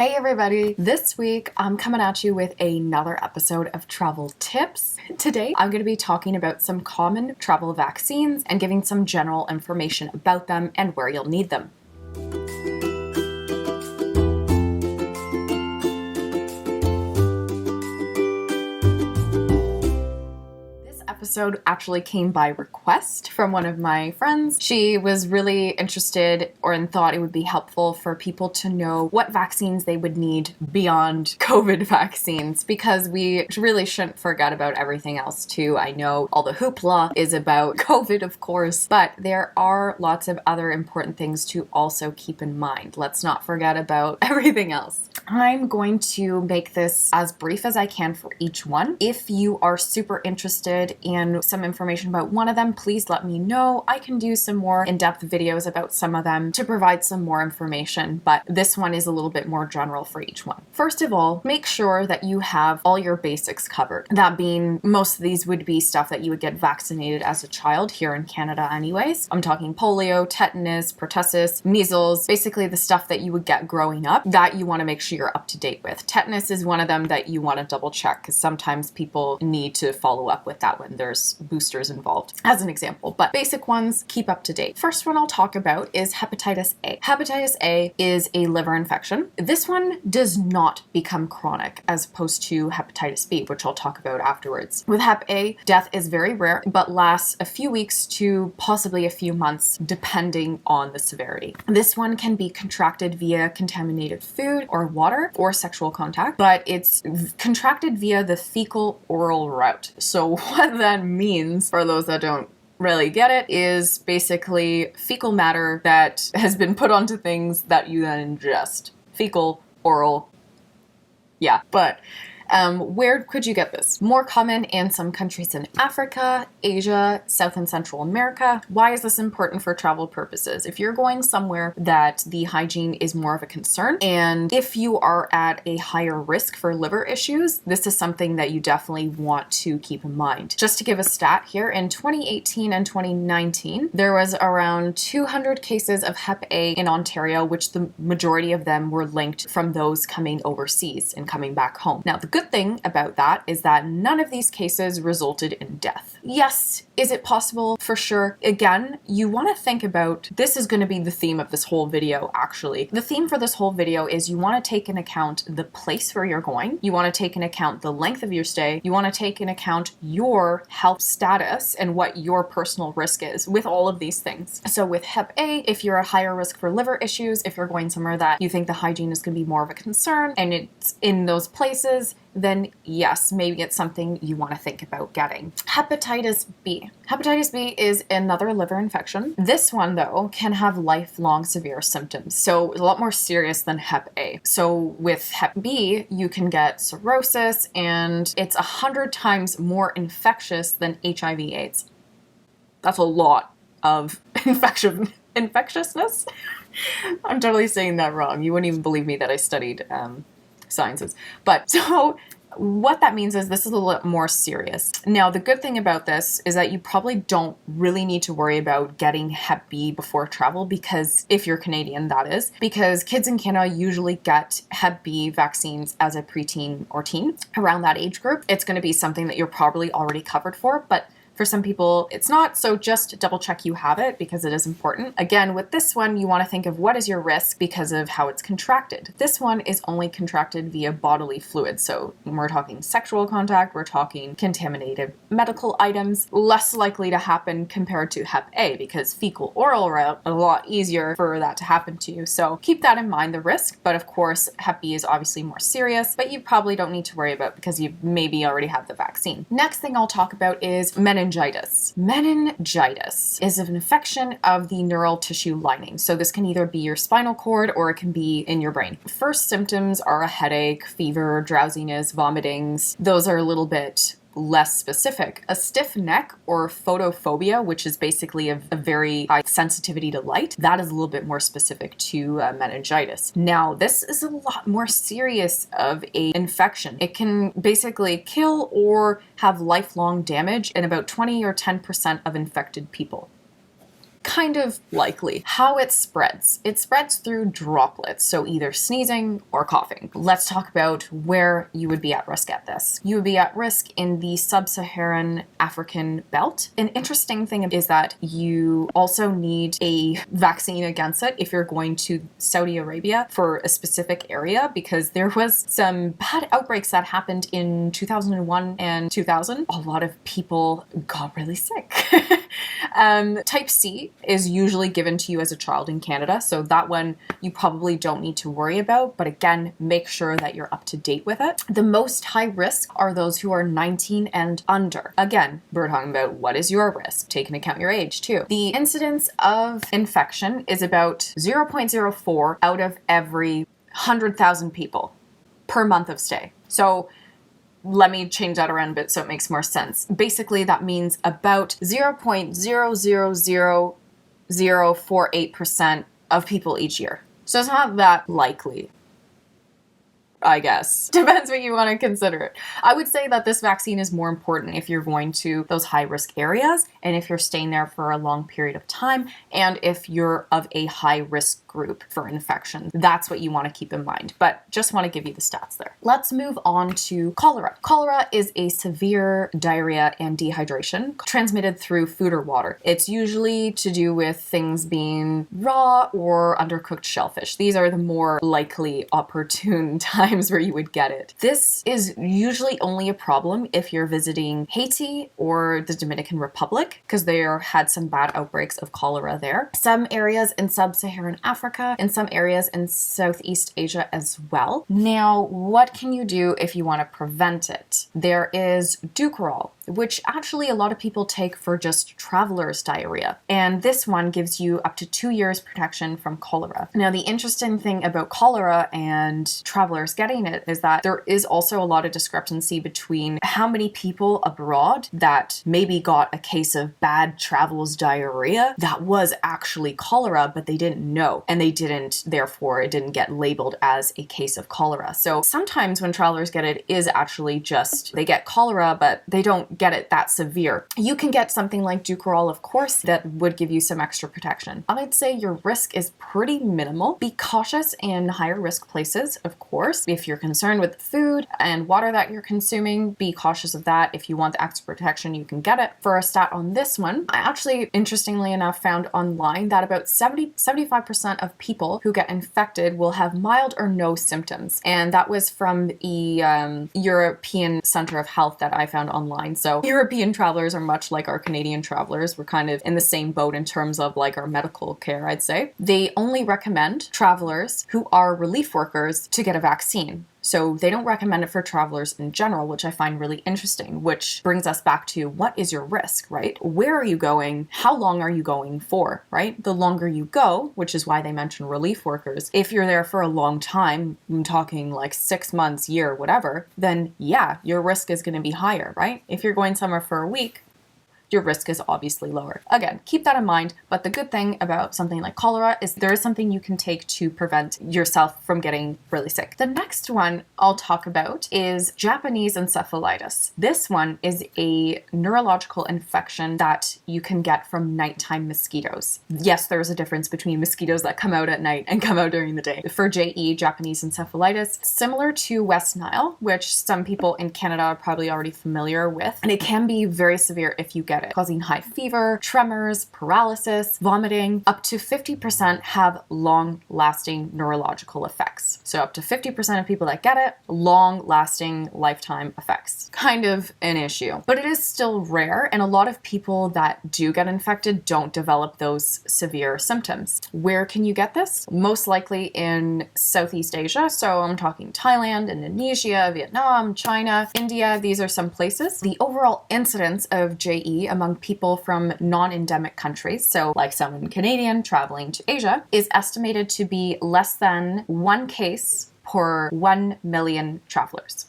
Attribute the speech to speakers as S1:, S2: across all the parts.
S1: Hey everybody! This week I'm coming at you with another episode of travel tips. Today I'm going to be talking about some common travel vaccines and giving some general information about them and where you'll need them. Episode actually came by request from one of my friends. She was really interested and thought it would be helpful for people to know what vaccines they would need beyond COVID vaccines, because we really shouldn't forget about everything else too. I know all the hoopla is about COVID, of course, but there are lots of other important things to also keep in mind. Let's not forget about everything else. I'm going to make this as brief as I can for each one. If you are super interested in some information about one of them, please let me know. I can do some more in-depth videos about some of them to provide some more information, but this one is a little bit more general for each one. First of all, make sure that you have all your basics covered. That being, most of these would be stuff that you would get vaccinated as a child here in Canada anyways. I'm talking polio, tetanus, pertussis, measles, basically the stuff that you would get growing up that you want to make sure you're up to date with. Tetanus is one of them that you want to double check, because sometimes people need to follow up with that when there's boosters involved, as an example. But basic ones, keep up to date. First one I'll talk about is hepatitis A. Hepatitis A is a liver infection. This one does not become chronic as opposed to hepatitis B, which I'll talk about afterwards. With Hep A, death is very rare, but lasts a few weeks to possibly a few months, depending on the severity. This one can be contracted via contaminated food or water or sexual contact, but it's contracted via the fecal oral route. So what that means, for those that don't really get it, is basically fecal matter that has been put onto things that you then ingest. Fecal, oral, yeah, but where could you get this? More common in some countries in Africa, Asia, South and Central America. Why is this important for travel purposes? If you're going somewhere that the hygiene is more of a concern, and if you are at a higher risk for liver issues, this is something that you definitely want to keep in mind. Just to give a stat here, in 2018 and 2019, there was around 200 cases of Hep A in Ontario, which the majority of them were linked from those coming overseas and coming back home. Now, the good thing about that is that none of these cases resulted in death. Yes, is it possible? For sure. Again, you want to think about, this is going to be the theme of this whole video, actually. The theme for this whole video is you want to take into account the place where you're going. You want to take into account the length of your stay. You want to take into account your health status and what your personal risk is with all of these things. So with Hep A, if you're at higher risk for liver issues, if you're going somewhere that you think the hygiene is going to be more of a concern and it's in those places, then yes, maybe it's something you want to think about getting. Hepatitis B. Hepatitis B is another liver infection. This one, though, can have lifelong severe symptoms, so a lot more serious than Hep A. So with Hep B, you can get cirrhosis, and it's 100 times more infectious than HIV/AIDS. That's a lot of infectiousness. I'm totally saying that wrong. You wouldn't even believe me that I studied sciences. But so what that means is this is a little more serious. Now, the good thing about this is that you probably don't really need to worry about getting Hep B before travel, because if you're Canadian, that is, because kids in Canada usually get Hep B vaccines as a preteen or teen. Around that age group, it's going to be something that you're probably already covered for, but for some people, it's not, so just double check you have it, because it is important. Again, with this one, you want to think of what is your risk because of how it's contracted. This one is only contracted via bodily fluids, so we're talking sexual contact, we're talking contaminated medical items, less likely to happen compared to Hep A, because fecal oral route, a lot easier for that to happen to you. So keep that in mind, the risk, but of course, Hep B is obviously more serious, but you probably don't need to worry about because you maybe already have the vaccine. Next thing I'll talk about is meningitis. Meningitis is an infection of the neural tissue lining. So this can either be your spinal cord or it can be in your brain. First symptoms are a headache, fever, drowsiness, vomitings. Those are a little bit less specific. A stiff neck or photophobia, which is basically a very high sensitivity to light, that is a little bit more specific to meningitis. Now, this is a lot more serious of a infection. It can basically kill or have lifelong damage in about 20 or 10% of infected people. kind of likely. How it spreads. It spreads through droplets, so either sneezing or coughing. Let's talk about where you would be at risk at this. You would be at risk in the sub-Saharan African belt. An interesting thing is that you also need a vaccine against it if you're going to Saudi Arabia for a specific area, because there was some bad outbreaks that happened in 2001 and 2000. A lot of people got really sick. Type C is usually given to you as a child in Canada, so that one you probably don't need to worry about, but again, make sure that you're up to date with it. The most high risk are those who are 19 and under. Again, we're talking about what is your risk. Take into account your age too. The incidence of infection is about 0.04 out of every 100,000 people per month of stay. So let me change that around a bit so it makes more sense. Basically, that means about 0.000048% of people each year. So it's not that likely, I guess. Depends what you want to consider it. I would say that this vaccine is more important if you're going to those high-risk areas and if you're staying there for a long period of time and if you're of a high-risk group for infection. That's what you want to keep in mind, but just want to give you the stats there. Let's move on to cholera. Cholera is a severe diarrhea and dehydration transmitted through food or water. It's usually to do with things being raw or undercooked shellfish. These are the more likely opportune times where you would get it. This is usually only a problem if you're visiting Haiti or the Dominican Republic, because they had some bad outbreaks of cholera there. Some areas in sub-Saharan Africa, and some areas in Southeast Asia as well. Now, what can you do if you want to prevent it? There is Dukoral, which actually a lot of people take for just traveler's diarrhea. And this one gives you up to 2 years protection from cholera. Now, the interesting thing about cholera and travelers getting it is that there is also a lot of discrepancy between how many people abroad that maybe got a case of bad traveler's diarrhea that was actually cholera, but they didn't know. And they didn't, therefore, it didn't get labeled as a case of cholera. So sometimes when travelers get it is actually just, they get cholera, but they don't get it that severe. You can get something like Dukoral, of course, that would give you some extra protection. I'd say your risk is pretty minimal. Be cautious in higher risk places, of course. If you're concerned with the food and water that you're consuming, be cautious of that. If you want the extra protection, you can get it. For a stat on this one, I actually, interestingly enough, found online that about 75% of people who get infected will have mild or no symptoms. And that was from the European Center of Health that I found online. So European travelers are much like our Canadian travelers. We're kind of in the same boat in terms of like our medical care, I'd say. They only recommend travelers who are relief workers to get a vaccine. So they don't recommend it for travelers in general, which I find really interesting, which brings us back to what is your risk, right? Where are you going? How long are you going for, right? The longer you go, which is why they mention relief workers, if you're there for a long time, I'm talking like 6 months, year, whatever, then yeah, your risk is going to be higher, right? If you're going somewhere for a week, your risk is obviously lower. Again, keep that in mind, but the good thing about something like cholera is there is something you can take to prevent yourself from getting really sick. The next one I'll talk about is Japanese encephalitis. This one is a neurological infection that you can get from nighttime mosquitoes. Yes, there's a difference between mosquitoes that come out at night and come out during the day. For JE, Japanese encephalitis, similar to West Nile, which some people in Canada are probably already familiar with, and it can be very severe if you get it, causing high fever, tremors, paralysis, vomiting. Up to 50% have long-lasting neurological effects. So up to 50% of people that get it, long-lasting lifetime effects. Kind of an issue, but it is still rare, and a lot of people that do get infected don't develop those severe symptoms. Where can you get this? Most likely in Southeast Asia, so I'm talking Thailand, Indonesia, Vietnam, China, India. These are some places. The overall incidence of JE among people from non-endemic countries, so like someone Canadian traveling to Asia, is estimated to be less than 1 case per 1 million travelers.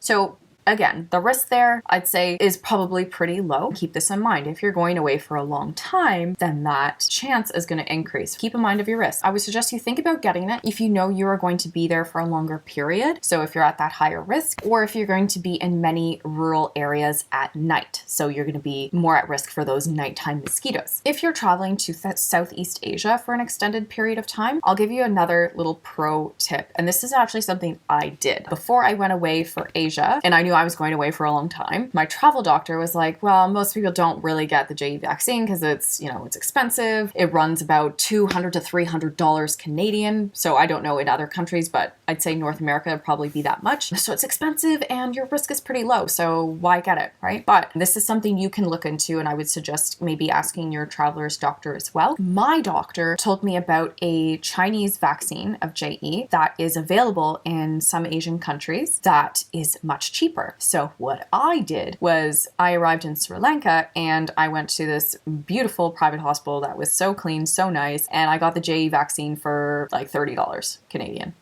S1: So again, the risk there, I'd say, is probably pretty low. Keep this in mind. If you're going away for a long time, then that chance is going to increase. Keep in mind of your risk. I would suggest you think about getting it if you know you are going to be there for a longer period. So if you're at that higher risk, or if you're going to be in many rural areas at night. So you're going to be more at risk for those nighttime mosquitoes. If you're traveling to Southeast Asia for an extended period of time, I'll give you another little pro tip. And this is actually something I did before I went away for Asia, and I knew I was going away for a long time. My travel doctor was like, well, most people don't really get the JE vaccine because it's, it's expensive. It runs about $200 to $300 Canadian. So I don't know in other countries, but I'd say North America would probably be that much. So it's expensive and your risk is pretty low. So why get it, right? But this is something you can look into, and I would suggest maybe asking your traveler's doctor as well. My doctor told me about a Chinese vaccine of JE that is available in some Asian countries that is much cheaper. So what I did was I arrived in Sri Lanka and I went to this beautiful private hospital that was so clean, so nice, and I got the JE vaccine for like $30 Canadian.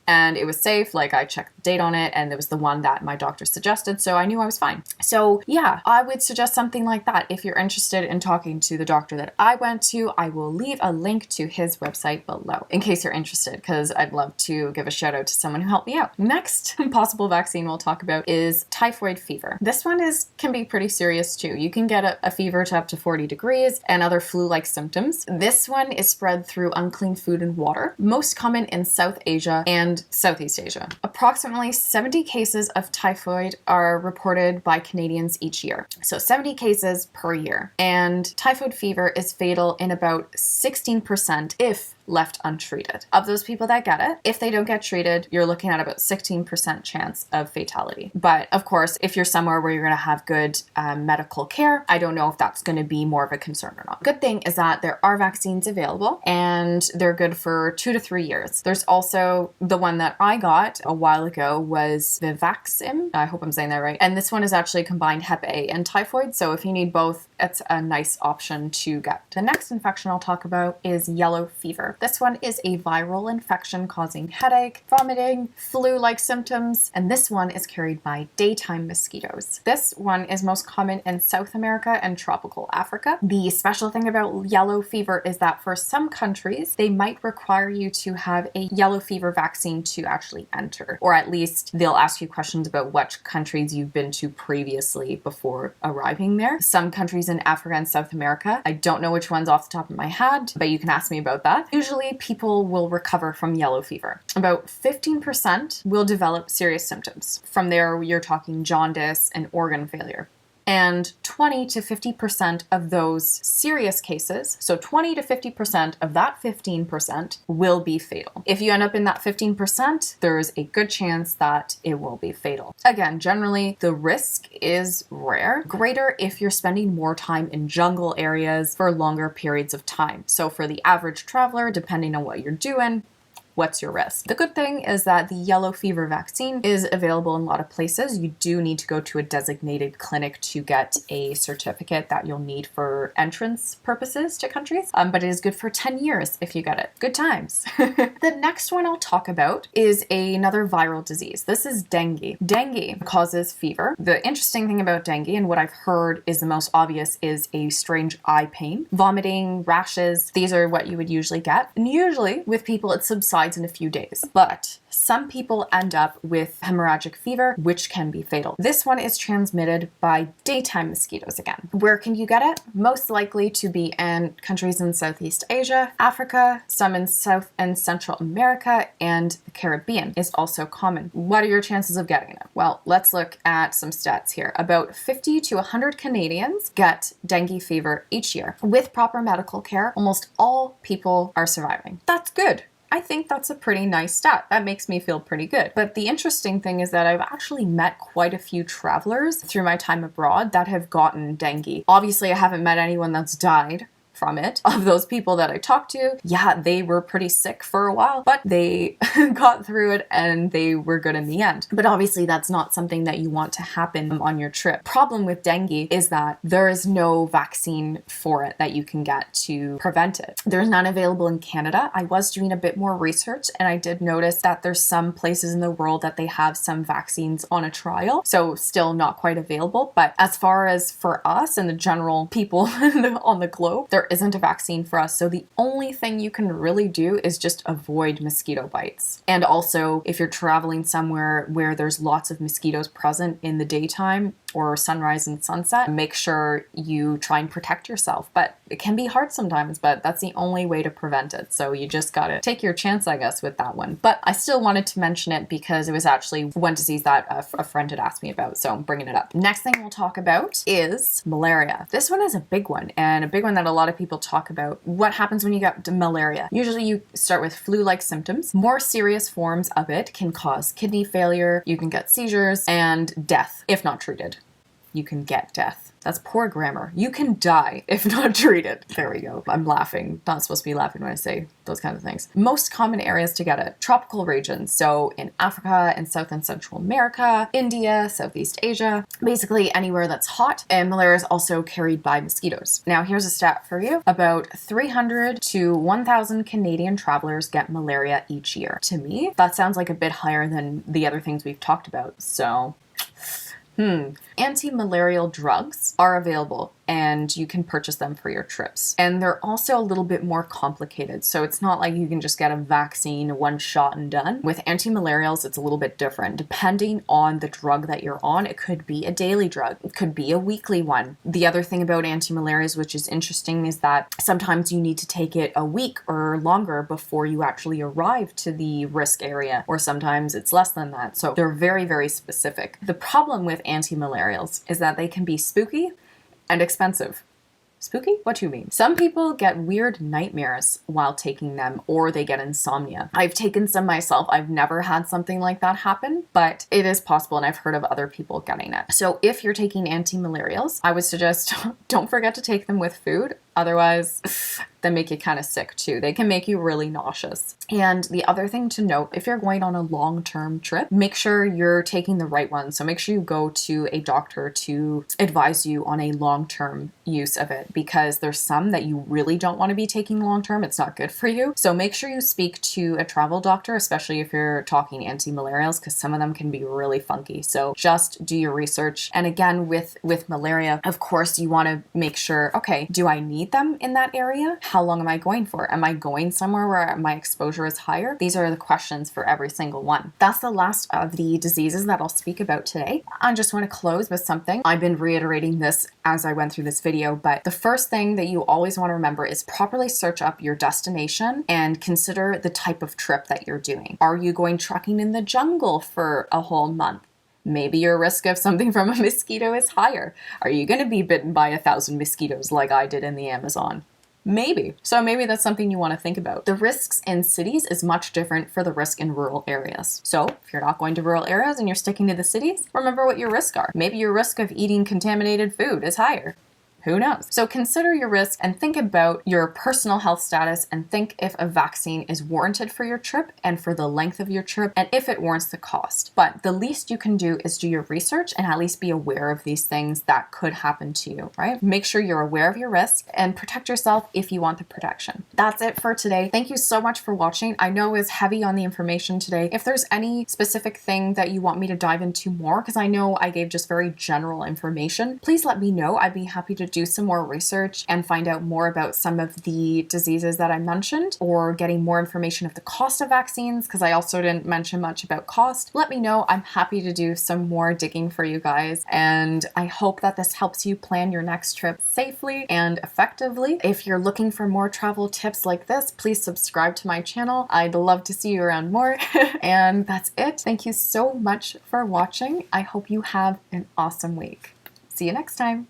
S1: And it was safe. Like, I checked the date on it, and it was the one that my doctor suggested, so I knew I was fine. So yeah, I would suggest something like that. If you're interested in talking to the doctor that I went to, I will leave a link to his website below in case you're interested, because I'd love to give a shout out to someone who helped me out. Next possible vaccine we'll talk about is typhoid fever. This one can be pretty serious too. You can get a fever to up to 40 degrees and other flu-like symptoms. This one is spread through unclean food and water, most common in South Asia and Southeast Asia. Approximately 70 cases of typhoid are reported by Canadians each year. So 70 cases per year. And typhoid fever is fatal in about 16% if left untreated. Of those people that get it, if they don't get treated, you're looking at about 16% chance of fatality. But of course, if you're somewhere where you're going to have good medical care, I don't know if that's going to be more of a concern or not. Good thing is that there are vaccines available and they're good for 2 to 3 years. There's also the one that I got a while ago was Vivaxim. I hope I'm saying that right. And this one is actually combined Hep A and typhoid. So if you need both, it's a nice option to get. The next infection I'll talk about is yellow fever. This one is a viral infection causing headache, vomiting, flu-like symptoms, and this one is carried by daytime mosquitoes. This one is most common in South America and tropical Africa. The special thing about yellow fever is that for some countries, they might require you to have a yellow fever vaccine to actually enter, or at least they'll ask you questions about which countries you've been to previously before arriving there. Some countries in Africa and South America, I don't know which ones off the top of my head, but you can ask me about that. Usually people will recover from yellow fever. About 15% will develop serious symptoms. From there, you're talking jaundice and organ failure. And 20 to 50% of those serious cases, so 20 to 50% of that 15% will be fatal. If you end up in that 15%, there's a good chance that it will be fatal. Again, generally, the risk is rare, greater if you're spending more time in jungle areas for longer periods of time. So for the average traveler, depending on what you're doing, what's your risk? The good thing is that the yellow fever vaccine is available in a lot of places. You do need to go to a designated clinic to get a certificate that you'll need for entrance purposes to countries, but it is good for 10 years if you get it. Good times. The next one I'll talk about is another viral disease. This is dengue. Dengue causes fever. The interesting thing about dengue, and what I've heard is the most obvious, is a strange eye pain, vomiting, rashes. These are what you would usually get. And usually with people, it subsides in a few days. But some people end up with hemorrhagic fever, which can be fatal. This one is transmitted by daytime mosquitoes again. Where can you get it? Most likely to be in countries in Southeast Asia, Africa, some in South and Central America, and the Caribbean is also common. What are your chances of getting it? Well, let's look at some stats here. About 50 to 100 Canadians get dengue fever each year. With proper medical care, almost all people are surviving. That's good. I think that's a pretty nice stat. That makes me feel pretty good. But the interesting thing is that I've actually met quite a few travelers through my time abroad that have gotten dengue. Obviously, I haven't met anyone that's died from it. Of those people that I talked to, yeah, they were pretty sick for a while, but they got through it and they were good in the end. But obviously that's not something that you want to happen on your trip. Problem with dengue is that there is no vaccine for it that you can get to prevent it. There's none available in Canada. I was doing a bit more research and I did notice that there's some places in the world that they have some vaccines on a trial, so still not quite available. But as far as for us and the general people on the globe, there isn't a vaccine for us. So the only thing you can really do is just avoid mosquito bites. And also, if you're traveling somewhere where there's lots of mosquitoes present in the daytime or sunrise and sunset, make sure you try and protect yourself. But it can be hard sometimes, but that's the only way to prevent it. So you just gotta take your chance, I guess, with that one. But I still wanted to mention it because it was actually one disease that a friend had asked me about, so I'm bringing it up. Next thing we'll talk about is malaria. This one is a big one, and a big one that a lot of people talk about. What happens when you get malaria? Usually you start with flu-like symptoms. More serious forms of it can cause kidney failure, you can get seizures, and death if not treated. You can get death. That's poor grammar. You can die if not treated. There we go. I'm laughing. Not supposed to be laughing when I say those kinds of things. Most common areas to get it: tropical regions. So in Africa and South and Central America, India, Southeast Asia, basically anywhere that's hot. And malaria is also carried by mosquitoes. Now here's a stat for you. About 300 to 1,000 Canadian travelers get malaria each year. To me, that sounds like a bit higher than the other things we've talked about. So anti-malarial drugs are available and you can purchase them for your trips. And they're also a little bit more complicated. So it's not like you can just get a vaccine, one shot and done. With anti-malarials, it's a little bit different. Depending on the drug that you're on, it could be a daily drug. It could be a weekly one. The other thing about anti-malarials, which is interesting, is that sometimes you need to take it a week or longer before you actually arrive to the risk area, or sometimes it's less than that. So they're very, very specific. The problem with anti-malarials is that they can be spooky and expensive. Spooky? What do you mean? Some people get weird nightmares while taking them, or they get insomnia. I've taken some myself. I've never had something like that happen, but it is possible, and I've heard of other people getting it. So if you're taking anti-malarials, I would suggest don't forget to take them with food. Otherwise, they make you kind of sick too. They can make you really nauseous. And the other thing to note, if you're going on a long-term trip, make sure you're taking the right one. So make sure you go to a doctor to advise you on a long-term use of it, because there's some that you really don't want to be taking long-term. It's not good for you. So make sure you speak to a travel doctor, especially if you're talking anti-malarials, because some of them can be really funky. So just do your research. And again, with malaria, of course, you want to make sure, okay, do I need them in that area? How long am I going for? Am I going somewhere where my exposure is higher? These are the questions for every single one. That's the last of the diseases that I'll speak about today. I just want to close with something. I've been reiterating this as I went through this video, but the first thing that you always want to remember is properly search up your destination and consider the type of trip that you're doing. Are you going trekking in the jungle for a whole month? Maybe your risk of something from a mosquito is higher. Are you going to be bitten by 1,000 mosquitoes like I did in the Amazon? Maybe. So maybe that's something you want to think about. The risks in cities is much different for the risk in rural areas. So if you're not going to rural areas and you're sticking to the cities, remember what your risks are. Maybe your risk of eating contaminated food is higher. Who knows? So consider your risk and think about your personal health status and think if a vaccine is warranted for your trip and for the length of your trip and if it warrants the cost. But the least you can do is do your research and at least be aware of these things that could happen to you, right? Make sure you're aware of your risk and protect yourself if you want the protection. That's it for today. Thank you so much for watching. I know it's heavy on the information today. If there's any specific thing that you want me to dive into more, because I know I gave just very general information, please let me know. I'd be happy to do some more research and find out more about some of the diseases that I mentioned, or getting more information of the cost of vaccines, because I also didn't mention much about cost. Let me know. I'm happy to do some more digging for you guys, and I hope that this helps you plan your next trip safely and effectively. If you're looking for more travel tips like this, please subscribe to my channel. I'd love to see you around more. And that's it. Thank you so much for watching. I hope you have an awesome week. See you next time.